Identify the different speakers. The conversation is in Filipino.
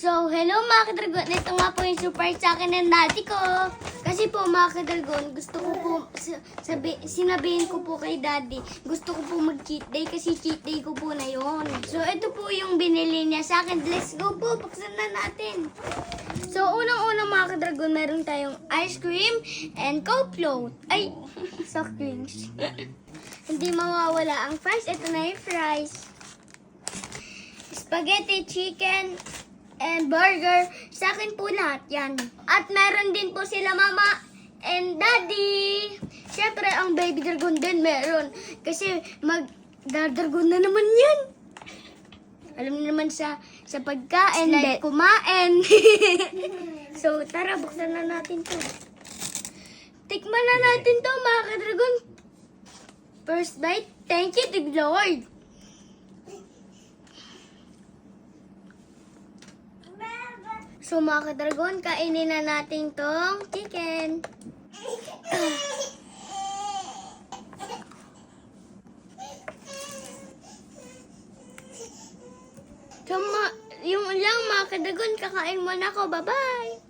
Speaker 1: So, hello mga kadragon. Ito nga po yung surprise sa akin ng daddy ko. Kasi po mga kadragon, gusto ko po, sinabihin ko po kay daddy, gusto ko po mag-cheat day kasi cheat day ko po na yon. So, ito po yung binili niya sa akin. Let's go po, buksan na natin. So, unang-unang mga kadragon, meron tayong ice cream and Coke float. Ay, soft drinks. Hindi mawawala ang fries. Ito na yung fries. Spaghetti, chicken, and burger. Sa akin po lahat yan. At meron din po sila mama and daddy. Siyempre, ang baby dragon din meron. Kasi mag-dragon na naman yan. Alam niyo naman sa pagkain, like kumain. So, tara, buksan na natin to. Tikman na natin to, mga ka-dragon. First bite, thank you to Lord. So mga ka-dragon, kainin na natin tong chicken. So, yung lang mga ka-dragon, kakain muna ako. Bye-bye!